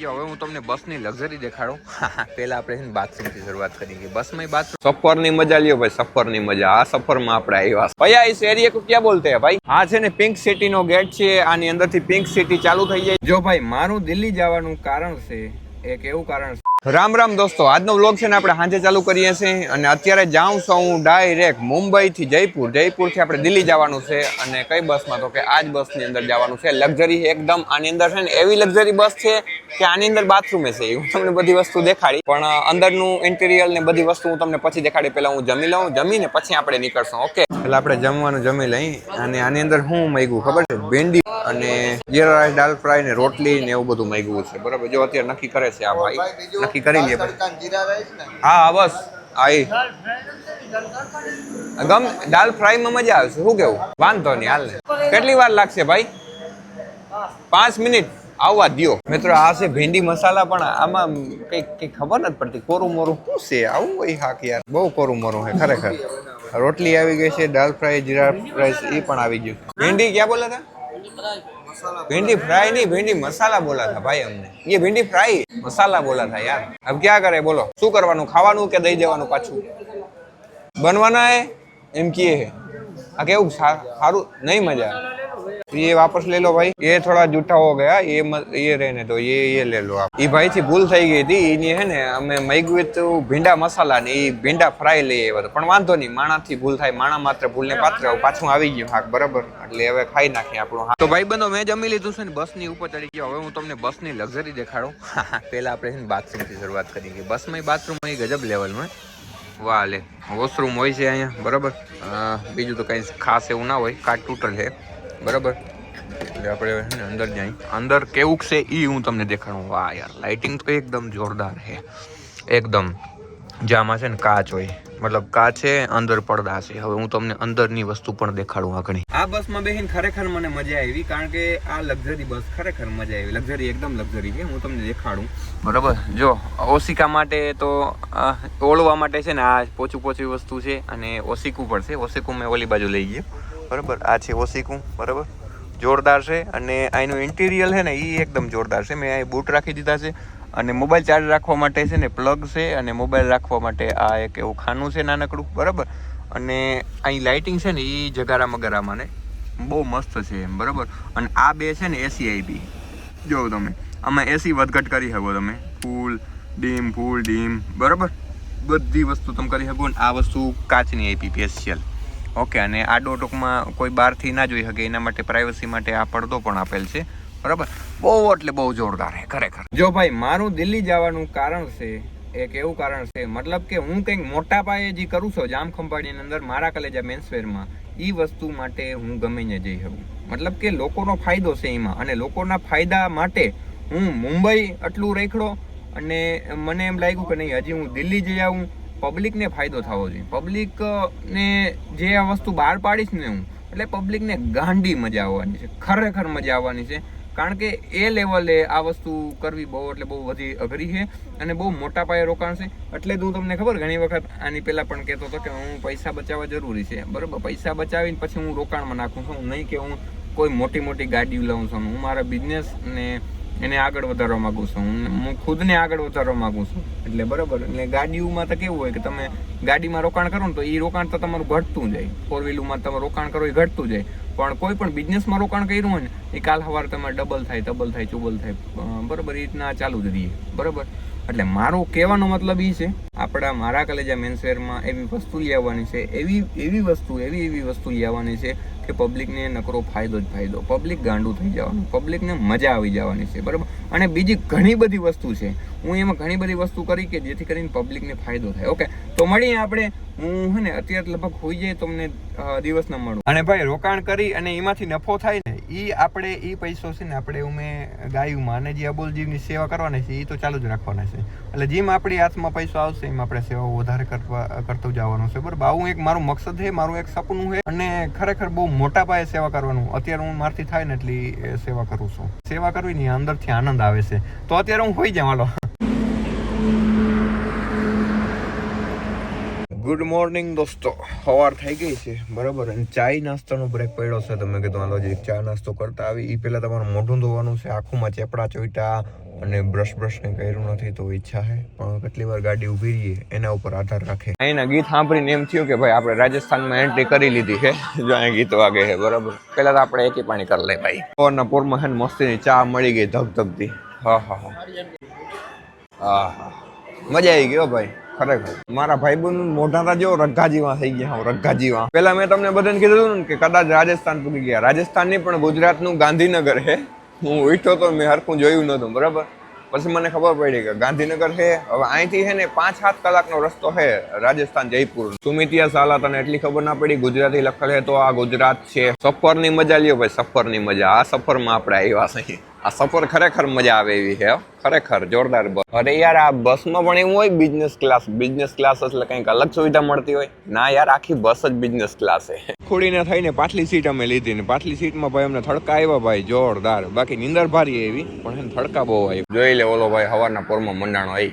હવે હું તમને બસની લક્ઝરી દેખાડું. પહેલા આપણે બાથરૂમથી શરૂઆત કરીએ. બસમાં બાથરૂમ સફરની મજા લ્યો ભાઈ, સફરની મજા. આ સફરમાં આપણે આવ્યા. ભૈયા इस एरिया को क्या बोलते हैं भाई? આ છે ને પિંક સિટી નો ગેટ છે. આની અંદરથી પિંક સિટી ચાલુ થઈ જાય. જો ભાઈ મારું દિલ્હી જવાનું કારણ છે એક એવું કારણ. રામ રામ દોસ્તો, આજનો વ્લોગ છે ને આપણે સાંજે ચાલુ કરીએ છીએ અને અત્યારે જાઉં છું હું ડાયરેક્ટ મુંબઈ થી જયપુર. જયપુરથી આપણે દિલ્હી જવાનું છે અને કઈ બસમાં? તો કે આ જ બસની અંદર જવાનું છે. લક્ઝરી એકદમ. આની અંદર છે ને એવી લક્ઝરી બસ છે કે આની અંદર બાથરૂમે છે. હું તમને બધી વસ્તુ દેખાડી, પણ અંદરનું ઇન્ટિરિયર ને બધી વસ્તુ હું તમને પછી દેખાડી. પહેલા હું જમી લઉં, જમીને પછી આપણે નીકળશું. ઓકે, એટલે આપણે જમવાનું જમી લઈ. અને આની અંદર હું માંગ્યું ખબર છે? ભેંડી અને જીરા રાઈસ, દાલ ફ્રાય ને રોટલી ને એવું બધું માંગ્યું છે. બરાબર, જો અત્યારે નક્કી કરે છે આ ભાઈ. નક્કી કરી લે. હા બસ આઈ ગમ દાલ ફ્રાય માં મજા આવશે. શું કેવું? વાંધો નહીં, હાલ. કેટલી વાર લાગશે ભાઈ? 5 મિનિટ આવવા દો. મિત્રો આ છે ભેંડી મસાલા, પણ આમાં કઈ ખબર નથી પડતી. કોરું મોરું શું છે આવું? ભાઈ હાક યાર, બહુ કોરું મોરું છે ખરેખર. રોટલી આવી ગઈ છે, દાલ ફ્રાય, જીરા રાઈસ એ પણ આવી ગયું. ભેંડી ક્યાં બોલા હતા? भिंडी फ्राई नहीं, भिंडी मसाला बोला था भाई हमने. ये भिंडी फ्राई मसाला बोला था यार. अब क्या करे बोलो? શું કરવાનું? ખાવાનું કે દઈ દેવાનું પાછું? બનવાના હે એમ કીએ હે. આ કેવું સારું નહીં મજા. ये वापस ले लो भाई, ये थोड़ा जूठा हो गया, ये रहने दो, ये ले लो आप. ये भाई થી ભૂલ થઈ ગઈ હતી. એની હે ને અમે મૈગું તો ભીંડા મસાલા ને એ ભીંડા ફ્રાય લઈ આવ્યા. પણ વાંધો નહીં, માણાથી ભૂલ થાય. માણા માત્ર ભૂલને પાત્ર. પાછું આવી ગયું હાક. બરાબર, એટલે હવે ખાઈ નાખીએ આપણું હાક. તો ભાઈ બંધો મેં જમી લીધું છે ને બસની ઉપર ચડી ગયો. હવે હું તમને બસની લક્ઝરી દેખાડું. પહેલા આપણે બાથરૂમથી શરૂઆત કરીએ. બસમાં બાથરૂમ અહીં ગજબ લેવલમાં. વાહ લે, વોશરૂમ હોય છે અહીંયા. બરાબર, બીજું તો કંઈ ખાસ એવું ના હોય. કાટ તૂટલ છે. બરાબર, એટલે આપણે અંદર જાય. અંદર કેવું છે એ હું તમને દેખાડું. વાહ યાર, લાઇટિંગ તો એકદમ જોરદાર છે. એકદમ જામાં છે ને કાચ હોય, મતલબ કાચ છે, અંદર પડદા છે. હવે હું તમને અંદરની વસ્તુ પણ દેખાડું. આ ઘણી આ બસમાં બેસીને ખરેખર મને મજા આવી, કારણ કે આ લક્ઝરી બસ ખરેખર મજા આવી. લક્ઝરી એકદમ લક્ઝરી છે. હું તમને દેખાડું. બરાબર, જો ઓશિકા માટે તો ઓળવા માટે છે ને આ પોચી વસ્તુ છે. અને ઓશિકું પણ છે. ઓશિકું મેં ઓલી બાજુ લઈ ગયો. બરાબર, આ છે ઓશિકું. બરાબર, જોરદાર છે. અને આનું ઇન્ટિરિયર છે ને એ એકદમ જોરદાર છે. મેં અહીં બૂટ રાખી દીધા છે. અને મોબાઈલ ચાર્જ રાખવા માટે છે ને પ્લગ છે. અને મોબાઈલ રાખવા માટે આ એક એવું ખાનું છે નાનકડું. બરાબર, અને અહીં લાઇટિંગ છે ને એ જગારા મગારામાં ને બહુ મસ્ત છે એમ. બરાબર, અને આ બે છે ને એસી આઈપી. જો તમે આમાં એસી વધઘટ કરી શકો તમે. ફૂલ ડીમ. બરાબર, બધી વસ્તુ તમે કરી શકો. આ વસ્તુ કાચની આઈપી સ્પેશિયલ. ઓકે, અને આડો ટૂંકમાં કોઈ બહારથી ના જોઈ શકે એના માટે પ્રાઇવસી માટે આ પડદો પણ આપેલ છે. બરાબર, બહુ એટલે બહુ જોરદાર છે ખરેખર. જો ભાઈ મારું દિલ્હી જવાનું કારણ છે એક એવું કારણ છે, મતલબ કે હું કંઈક મોટા પાયે જે કરું છું જામ ખંભાળીની અંદર મારા કલેજા મેન્સવેરમાં, એ વસ્તુ માટે હું ગમે ને જઈ શકું. મતલબ કે લોકોનો ફાયદો છે એમાં. અને લોકોના ફાયદા માટે હું મુંબઈ આટલું રેખડો. અને મને એમ લાગ્યું કે નહીં, હજી હું દિલ્હી જઈ આવું. પબ્લિકને ફાયદો થવો જોઈએ. પબ્લિકને જે આ વસ્તુ બહાર પાડીશ ને હું, એટલે પબ્લિકને ગાંડી મજા આવવાની છે. ખરેખર મજા આવવાની છે. કારણ કે એ લેવલે આ વસ્તુ કરવી બહુ એટલે બહુ બધી અઘરી છે. અને બહુ મોટા પાયે રોકાણ છે. એટલે જ હું તમને ખબર ઘણી વખત આની પહેલાં પણ કહેતો હતો કે હું પૈસા બચાવવા જરૂરી છે. બરાબર, પૈસા બચાવીને પછી હું રોકાણમાં નાખું છું. નહીં કે હું કોઈ મોટી ગાડીઓ લઉં છું. હું મારા બિઝનેસને એને આગળ વધારવા માંગુ છું. હું ખુદને આગળ વધારવા માંગુ છું. એટલે બરાબર, એટલે ગાડીઓમાં તો કેવું હોય કે તમે ગાડીમાં રોકાણ કરો ને તો એ રોકાણ તો તમારું ઘટતું જાય. 4 વ્હીલમાં તમે રોકાણ કરો એ ઘટતું જાય. પણ કોઈ પણ બિઝનેસમાં રોકાણ કર્યું હોય ને એ કાલ સવારે તમારે ડબલ થાય, ચુબલ થાય. બરાબર, એ રીતના ચાલુ જ રહીએ. બરાબર, એટલે મારો કહેવાનો મતલબ એ છે, આપણા મારા કલેજા મેન્સવેરમાં એવી વસ્તુ લેવાની છે. એવી વસ્તુ લેવાની છે કે પબ્લિકને નકરો ફાયદો જ ફાયદો. પબ્લિક ગાંડું થઈ જવાનું, પબ્લિકને મજા આવી જવાની છે. બરાબર, અને બીજી ઘણી બધી વસ્તુ છે. હું એમાં ઘણી બધી વસ્તુ કરી કે જેથી કરીને પબ્લિકને ફાયદો થાય. ઓકે, તો મળીએ આપણે. હું હે ને અત્યારે લગભગ હોઈ જાય તમને દિવસ ન મળું. અને ભાઈ રોકાણ કરી અને એમાંથી નફો થાય ને એ આપણે એ પૈસો છે ને આપણે અમે ગાયુંમાં અને જે અબોલજીવની સેવા કરવાની છે એ તો ચાલુ જ રાખવાના છે. એટલે જેમ આપણી હાથમાં પૈસો આવશે એમ આપણે સેવા વધારે કરતું જવાનું છે. બરાબર, આવું એક મારું મકસદ છે, મારું એક સપનું છે. અને ખરેખર બહુ મોટા પાયે સેવા કરવાનું. અત્યારે હું મારથી થાય ને એટલી સેવા કરું છું. સેવા કરવી ને અંદરથી આનંદ આવે છે. તો અત્યારે હું હોઈ જાઉં. હાલો, ગુડ મોર્નિંગ દોસ્તો. સવાર થઈ ગઈ છે. બરાબર, અને ચાય નાસ્તાનો બ્રેક પડ્યો છે. તમે કીધું હાલો જે ચા નાસ્તો કરતા આવી એ પહેલાં તમારું મોઢું ધોવાનું છે. આંખોમાં ચેપડા ચોઈટા, અને બ્રશ કંઈ કર્યું નથી તો ઈચ્છા છે, પણ કેટલી વાર ગાડી ઊભી રહીએ એના ઉપર આધાર રાખે. અહીંના ગીત સાંભળીને એમ થયું કે ભાઈ આપણે રાજસ્થાનમાં એન્ટ્રી કરી લીધી છે. જો અહીં ગીત વાગે છે બરાબર. પહેલા તો આપણે એકી પાણી કરી લઈએ ભાઈ. પોરના પોરમાં છે ને મસ્તીની ચા મળી ગઈ ધગધગતી. હા હા મજા આવી ગયો ભાઈ ખરેખર. મારા ભાઈબંધ મોઢાના જેવો રગ્ગાજીવા થઈ ગયા હું રગ્ગાજીવા. પેલા મેં તમને બધાને કીધું ને કે કદાચ રાજસ્થાન પૂકી ગયા. રાજસ્થાન નહીં પણ ગુજરાતનું ગાંધીનગર છે. હું ઉઠ્યો તો મેં હરખું જોયું નહોતું બરાબર. પછી મને ખબર પડી કે ગાંધીનગર છે. હવે અહીંથી છે ને 5-7 કલાકનો રસ્તો છે રાજસ્થાન જયપુર. સુમિતિયા સાલા તને એટલી ખબર ના પડી ગુજરાતી લખેલ છે તો આ ગુજરાત છે. સફરની મજા લ્યો ભાઈ, સફરની મજા. આ સફરમાં આપણે આવ્યા છીએ. આ સફર ખરેખર મજા આવે એવી છે ખરેખર જોરદાર બસ. અરે યાર આ બસમાં પણ એવું હોય બિઝનેસ ક્લાસ એટલે કંઈક અલગ સુવિધા મળતી હોય. ના યાર આખી બસ જ બિઝનેસ ક્લાસ છે. ખોડીને થઈને પાછલી સીટ અમે લીધી ને પાછલી સીટમાં ભાઈ અમને થડકા આવ્યા ભાઈ જોરદાર. બાકી નીંદર ભારી એવી પણ એને થડકા બહુ આવી. જોઈ લે ઓલો ભાઈ હવારના પોરમાં મંડાણો આવી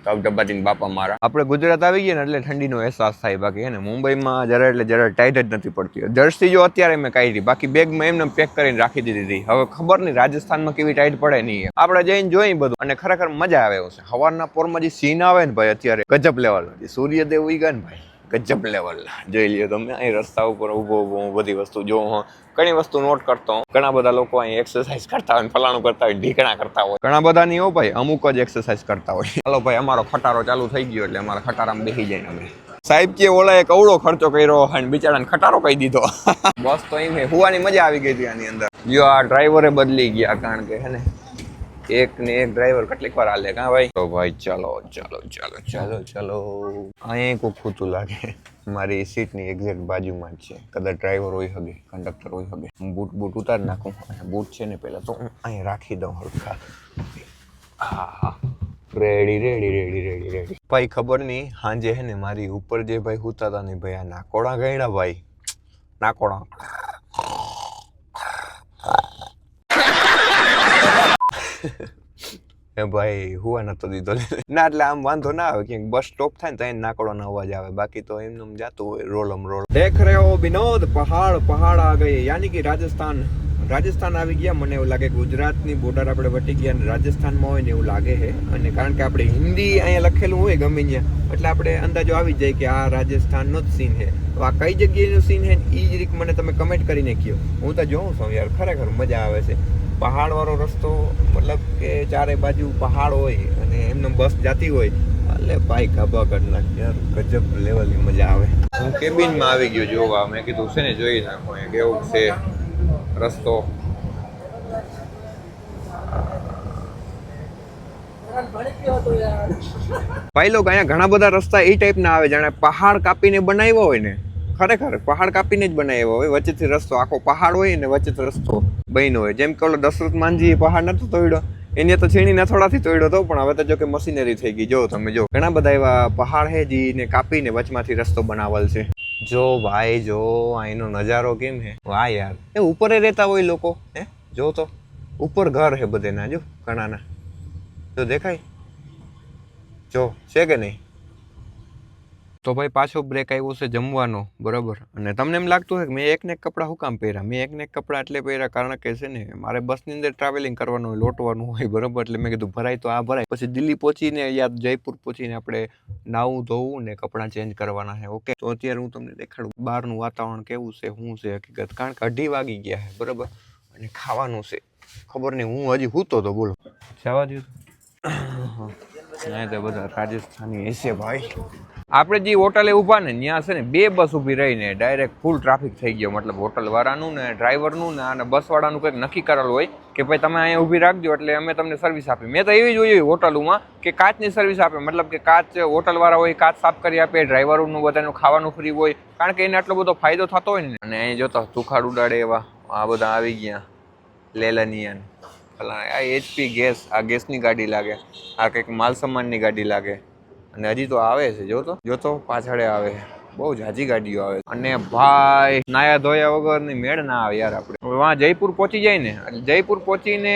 ધબધબાતી બાપા મારા. આપણે ગુજરાત આવી ગયા ને એટલે ઠંડીનો અહેસાસ થાય. બાકી ને મુંબઈમાં જરા ટાઈટ જ નથી પડતી. જર્સી જો અત્યારે મેં કાઢી બાકી બેગમાં એમને પેક કરીને રાખી દીધી. હવે ખબર નહીં રાજસ્થાનમાં કેવી ટાઈટ પડે નહીં. આપણે જઈને જોઈ બધું અને ખરેખર મજા આવે છે. હવારના પોરમાં જે સીન આવે ને ભાઈ અત્યારે ગજબ લેવલ. સૂર્યદેવ ઉઈ ગયા ને ભાઈ ગજબ લેવલ. જોઈ લ્યો તમે અહીં રસ્તા ઉપર ઊભો હું બધી વસ્તુ જોઉં. ઘણી વસ્તુ નોટ કરતો હોઉં. ઘણા બધા લોકો અહીં એક્સરસાઇઝ કરતા હોય, ફલાણું કરતા હોય, ઢીકણા કરતા હોય. ઘણા બધા નહીં હો ભાઈ, અમુક જ એક્સરસાઇઝ કરતા હોય. ચાલો ભાઈ અમારો ખટારો ચાલુ થઈ ગયો એટલે અમારા ખટારામાં બેસી જાય અમે. સાહેબ કે ઓલાએ કવડો ખર્ચો કર્યો અને બિચારાને ખટારો કહી દીધો. બસ તો એમ હુવાની મજા આવી ગઈ હતી આની અંદર. જો આ ડ્રાઈવરે બદલી ગયા કારણ કે હે ને એક ને એક ડ્રાઈવર કેટલીક વાર હાલે કાં ભાઈ. તો ભાઈ ચાલો અહીંયા કોઈ ખૂતું લાગે. મારી સીટની એક્ઝેક્ટ બાજુમાં જ છે. કદાચ ડ્રાઈવર હોય શકે, કંડક્ટર હોય શકે. હું બૂટ ઉતારી નાખું. બૂટ છે ને પહેલાં તો હું અહીંયા રાખી દઉં હરખા. હા રેડી ભાઈ. ખબર નહીં હાંજે હે ને મારી ઉપર જે ભાઈ હુતા હતા ને ભાઈ આ નાકોડા ગયડા ભાઈ. નાકોડા એ ભાઈ હુવા નતો દીધો ના. એટલે આમ વાંધો ના આવે ક્યાંક બસ સ્ટોપ થાય ને તો નાકોડાનો અવાજ આવે. બાકી તો એમને જાતું હોય રોલમ રોલ. દેખ રહે હો વિનોદ પહાડ આ ગયે યાની કે રાજસ્થાન આવી ગયા. મને એવું લાગે ગુજરાતની બોર્ડર આપણે વટી ગયા અને રાજસ્થાનમાં હોય ને એવું લાગે છે. અને કારણ કે આપણે હિન્દી અહીંયા લખેલું હોય ગમે ત્યાં એટલે આપણે અંદાજો આવી જાય કે આ રાજસ્થાનનો જ સીન છે. તો આ કઈ જગ્યાએનો સીન છે એ જ રીત મને તમે કમેન્ટ કરીને કહો. હું તો જોઉં છું યાર ખરેખર મજા આવે છે. પહાડવાળો રસ્તો મતલબ કે ચારે બાજુ પહાડ હોય અને એમને બસ જાતી હોય એટલે ભાઈ ગાભા કરી નાખ યાર. ગજબ લેવલની મજા આવે. હું કેબિનમાં આવી ગયો જોવા. મેં કીધું છે ને જોઈ નાખો કેવું છે રસ્તો. ભાઈ લોકો અહીંયા ઘણા બધા રસ્તા એ ટાઈપના આવે જાણે પહાડ કાપીને બનાવ્યો હોય ને. ખરેખર પહાડ કાપીને જ બનાવ્યો હોય. વચ્ચેથી રસ્તો આખો પહાડ હોય ને વચ્ચેથી રસ્તો બન્યો હોય. જેમ કે ઓલો દશરથ માનજી પહાડ નતો તોડ્યો એને તો છીણી નથોડાથી તોડ્યો હતો પણ હવે તો જો કે મશીનરી થઈ ગઈ. જો તમે જો ઘણા બધા એવા પહાડ છે જેને કાપીને વચમાંથી રસ્તો બનાવેલ છે. જો ભાઈ જો અહીંનો નજારો કેમ છે વાહ યાર. એ ઉપર રહેતા હોય લોકો હે. જો તો ઉપર ઘર છે બધે ના જો ઘણાના. જો દેખાય જો છે કે નહીં. તો ભાઈ પાછો બ્રેક આવ્યો છે જમવાનો બરાબર. અને તમને એમ લાગતું હોય કે મેં એકને એક કપડાં શું કામ પહેર્યા. મેં એકને એક કપડાં એટલે પહેર્યા કારણ કે છે ને મારે બસની અંદર ટ્રાવેલિંગ કરવાનું હોય, લોટવાનું હોય બરાબર. એટલે મેં કીધું ભરાય તો આ ભરાય. પછી દિલ્હી પહોંચીને યાદ જયપુર પહોંચીને આપણે નાવું ધોવું ને કપડાં ચેન્જ કરવાના છે. ઓકે તો અત્યારે હું તમને દેખાડું બહારનું વાતાવરણ કેવું છે શું છે હકીકત. કારણ કે 2:30 વાગી ગયા છે બરાબર. અને ખાવાનું છે ખબર નહીં. હું હજી સૂતો તો બોલો જવા દઉં. તો બધા રાજસ્થાની હશે ભાઈ. આપણે જે હોટલે ઊભા ને ત્યાં છે ને 2 બસ ઊભી રહીને ડાયરેક્ટ ફૂલ ટ્રાફિક થઈ ગયો. મતલબ હોટલવાળાનું ને ડ્રાઈવરનું ને અને બસવાળાનું કંઈક નક્કી કરેલું હોય કે ભાઈ તમે અહીંયા ઊભી રાખજો એટલે અમે તમને સર્વિસ આપી. મેં તો એવી જોઈ હોટલોમાં કે કાચની સર્વિસ આપે. મતલબ કે કાચ હોટલવાળા હોય કાચ સાફ કરી આપે. ડ્રાઈવરોનું બધાનું ખાવાનું ફ્રી હોય કારણ કે એને આટલો બધો ફાયદો થતો હોય ને. અને અહીં જોતા તુખાડ ઉડાડે એવા આ બધા આવી ગયા લેલનિયન આ HP ગેસ. આ ગેસની ગાડી લાગે. આ કંઈક માલ સામાનની ગાડી લાગે. અને હજી તો આવે છે જો તો પાછળે આવે. બહુ જાજી ગાડીઓ આવે અને ભાઈ નાયા ધોયા વગરની મેળ ના આવે યાર. આપણે વાં જયપુર પહોંચી જાય ને, જયપુર પહોંચીને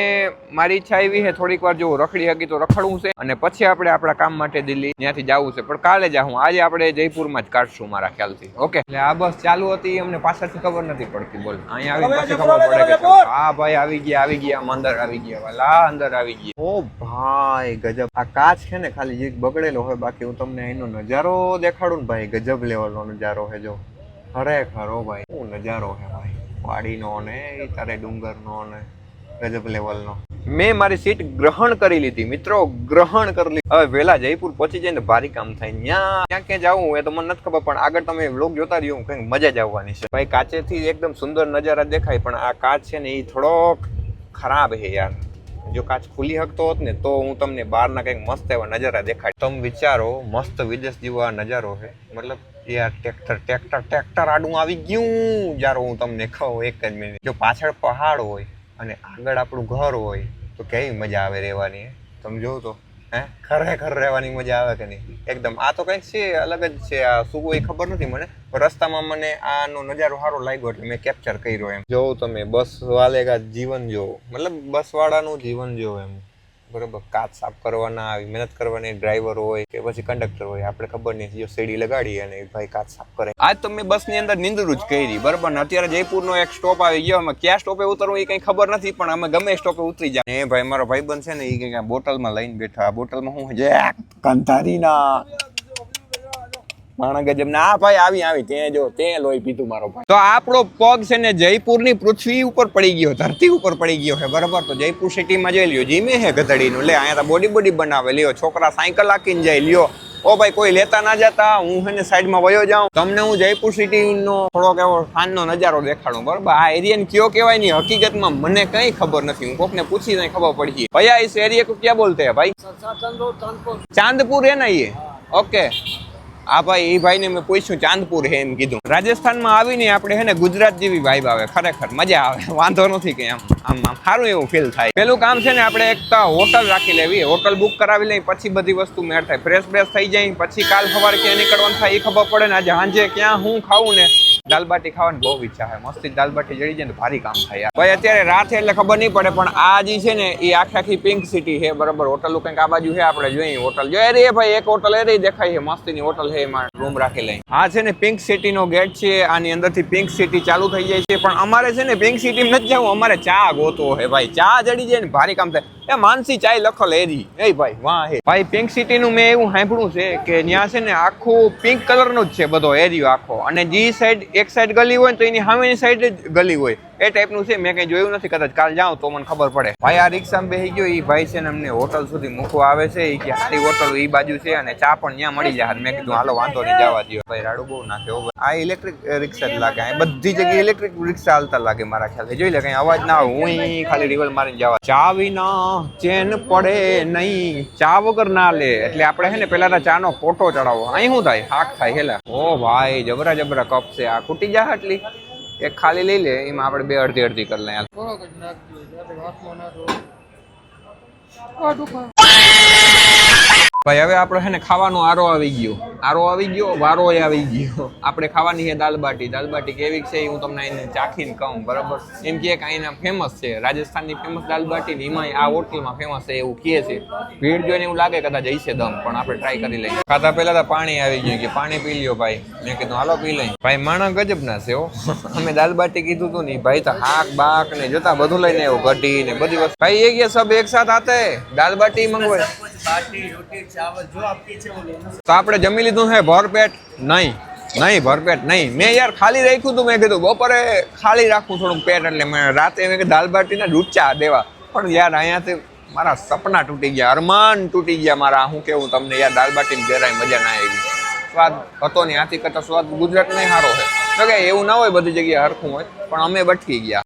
મારી ઈચ્છા એવી છે થોડીક વાર જો રખડી હકી તો રખડવું છે અને પછી આપણે આપણા કામ માટે દિલ્હી ત્યાંથી જવું છે. પણ કાલે જાઉં, આજે આપણે જયપુરમાં જ કાઢશું મારા ખ્યાલથી. ઓકે, એટલે આ બસ ચાલુ હતી, અમને પાછળથી ખબર નથી પડતી. બોલ, અહીંયા આવી પછી ખબર પડે કે હા ભાઈ આવી ગયા, અંદર આવી ગયા, વાલા અંદર આવી ગયા. ઓ ભાઈ ગજબ. આ કાચ છે ને ખાલી જીક બગડેલો હોય, બાકી હું તમને એનો નજારો દેખાડું ને ભાઈ, ગજબ લેવલનો નજારો છે. જો ખરેખર ઓ ભાઈ શું નજારો છે ભાઈ, વાડીનો ને તારે ડુંગરનો ને ગજબ લેવલનો. મેં મારી સીટ ગ્રહણ કરી લીધી મિત્રો, ગ્રહણ કરી લીધી. હવે વેલા જયપુર પહોંચી જાય ને ભારી કામ થાય. ત્યાં ક્યાં જવું એ તો મને નથી ખબર, પણ આગળ તમે વ્લોગ જોતા રહ્યો, કઈક મજા જ આવવાની છે ભાઈ. કાચેથી એકદમ સુંદર નજારા દેખાય, પણ આ કાચ છે ને એ થોડોક ખરાબ છે યાર. જો કાચ ખુલી શકતો હોત ને તો હું તમને બહારના કંઈક મસ્ત એવા નજારા દેખાડ. તમે વિચારો, મસ્ત વિદેશ જેવો આ નજારો છે. મતલબ યાર ટ્રેક્ટર આડું આવી ગયું જારો. હું તમને કહું એક જ મિનિટ, જો પાછળ પહાડ હોય અને આગળ આપણું ઘર હોય તો કેવી મજા આવે રહેવાની. તમે જોવો તો ખરેખર રહેવાની મજા આવે કે નહીં એકદમ. આ તો કંઈક છે અલગ જ છે. આ શું કોઈ ખબર નથી મને, પણ રસ્તામાં મને આનો નજારો સારો લાગ્યો એટલે મેં કેપ્ચર કર્યો. એમ જોવો તમે, બસ વાલેગા જીવન જોવો, મતલબ બસ વાળાનું જીવન જોવો એમ. બરોબર, કાચ સાફ કરવાના, આવી મહેનત કરવાની, ડ્રાઈવર હોય કે પછી કંડક્ટર હોય, આપણે ખબર નહીં. જો સીડી લગાડી અને ભાઈ કાચ સાફ કરે. આજ તો મેં બસની અંદર નિંદરું જ કરી, બરોબર ને. અત્યારે જયપુરનો એક સ્ટોપ આવી ગયો, અમે ક્યાં સ્ટોપે ઉતરવું એ કંઈ ખબર નથી, પણ અમે ગમે સ્ટોપે ઉતરી જાય. એ ભાઈ મારો ભાઈબંધ છે ને, એ કંઈક બોટલમાં લઈને બેઠા. આ બોટલમાં શું છે? કંધારીના માણા ગજબ ના. ભાઈ આવી તે જો તે લોહી પીધું મારો ભાઈ. તો આપણો પગ છે ને જયપુરની પૃથ્વી ઉપર પડી ગયો, ધરતી ઉપર પડી ગયો છે, બરાબર. તો જયપુર સિટીમાં જઈ લ્યો, જીમે હે ગધડીનું. લે અહીંયા તો બોડી બનાવે લ્યો, છોકરા સાયકલ હાકીને જાય લ્યો. ઓ ભાઈ કોઈ લેતા ના જતા, હું છે ને સાઈડમાં વયો જાઉં. તમને હું જયપુર સિટીનો થોડોક એવો સાંજનો નજારો દેખાડું, બરાબર. આ એરિયાને કયો કહેવાય ની હકીકતમાં મને કઈ ખબર નથી. હું કોકને પૂછી નહીં ખબર પડી. ભૈયા इस एरिया को क्या बोलते हैं भाई? चांदपुर है ना ये? ओके. આ ભાઈ એ ભાઈને મેં પૂછ્યું ચાંદપુર હે એમ કીધું. રાજસ્થાનમાં આવીને આપણે હે ને ગુજરાત જેવી વાઇબ આવે, ખરેખર મજા આવે, વાંધો નથી કે આમ સારું એવું ફીલ થાય. પેલું કામ છે ને આપણે એક હોટલ રાખી લેવી, હોટલ બુક કરાવી લઈ, પછી બધી વસ્તુ મેળ થાય, ફ્રેશ થઈ જાય. પછી કાલ સવારે ક્યાં નીકળવાનું થાય એ ખબર પડે ને. આજે સાંજે ક્યાં હું ખાવું ને, દાલબાટી ખાવાની બહુ ઈચ્છા છે. મસ્તી દાલબાટી જડી જાય ને ભારી કામ થાય. ભાઈ અત્યારે રાત એટલે ખબર નહીં પડે, પણ આ જે છે ને એ આખી પિંક સિટી છે, બરાબર. હોટલ કંઈક આ બાજુ છે, આપણે જોઈએ હોટલ જોઈએ રે ભાઈ. એક હોટલ એ રહી દેખાય છે, મસ્તીની હોટલ છે, એમાં રૂમ રાખી લઈ. આ છે ને પિંક સિટી નો ગેટ છે, આની અંદરથી પિંક સિટી ચાલુ થઈ જાય છે. પણ અમારે છે ને પિંક સિટી નથી જવું, અમારે ચા ગોતવો છે ભાઈ. ચા જડી જાય ને ભારી કામ થાય. એ માનસી ચાય લખલ એરી એ ભાઈ વાહ હે ભાઈ. પિંક સિટી નું મેં એવું સાંભળ્યું છે કે ત્યાં છે ને આખું પિંક કલર નું જ છે બધો એરિયો આખો, અને જે સાઈડ એક સાઈડ ગલી હોય ને તો એની સામેની સાઈડ જ ગલી હોય, એ ટાઈપનું છે. મેં કઈ જોયું નથી, કદાચ કાલ જાઉં તો મને ખબર પડે. ભાઈ આ રિક્ષામાં બેસી ગયો, એ ભાઈ છે ને અમને હોટલ સુધી મૂકવા આવે છે. એ કે સારી હોટલ એ બાજુ છે અને ચા પણ ત્યાં મળી જાય. મેં કીધું હાલો વાંધો નહીં, જવા દો ભાઈ. રાડું બહુ નાખે હો ભાઈ. આ ઇલેક્ટ્રિક રિક્ષા જ લાગે, આ બધી જગ્યાએ ઇલેક્ટ્રિક રિક્ષા હાલતા લાગે મારા ખ્યાલથી. જોઈ લે કઈ અવાજ ના આવે, હું ખાલી રિવલ મારીને જવા. ચા વિના ચેન પડે નહીં, ચા વગર ના લે. એટલે આપણે છે ને પેલા ચા નો ફોટો ચડાવો. અહીં શું થાય? હાક થાય હેલા. ઓ ભાઈ જબરા કપ છે. આ ખૂટી જાય એટલી એક ખાલી લઈ લે, એમાં આપણે બે અડધી કરી લઈએ. ભાઈ હવે આપણે છે ને ખાવાનો આરો આવી ગયો, વારો આવી ગયો. આપણે ખાવાની છે દાલબાટી કેવી છે હું તમને એને ચાખીને કહું, બરાબર. એમ કે અહીંના ફેમસ છે, રાજસ્થાનની ફેમસ દાલબાટી ને એમાં આ હોટલમાં ફેમસ છે એવું કહે છે. ભીડ જોઈને એવું લાગે કદાચ જઈશે દમ, પણ આપણે ટ્રાય કરી લઈએ. ખાતા પહેલા તો પાણી આવી ગયું, કે પાણી પી લ્યો ભાઈ. મેં કીધું હાલો પી લઈ. ભાઈ માણસ ગજબ ના છે હો. અમે દાલબાટી કીધું તું ને ભાઈ તો હાક બાક ને જોતા બધું લઈને આવ્યો, કઢી ને બધી વસ્તુ. ભાઈ એક સબ એક સાથ આતે દાલબાટી મંગવાય. તો આપણે જમી લીધું છે ભરપેટ? નહીં ભરપેટ નહીં. મેં યાર ખાલી રાખ્યું હતું. મેં કીધું બપોરે ખાલી રાખવું થોડુંક પેટ, એટલે મેં રાતે મેં દાલબાટી ના ડૂચા દેવા. પણ યાર અહીંયાથી મારા સપના તૂટી ગયા, અરમાન તૂટી ગયા મારા. હું કેવું તમને યાર, દાલબાટી જરાય મજા ના આવી. સ્વાદ હતો નહીં, આથી કરતા સ્વાદ ગુજરાત નહીં સારો છે. તો કે એવું ના હોય બધી જગ્યાએ હરખું હોય, પણ અમે બટકી ગયા.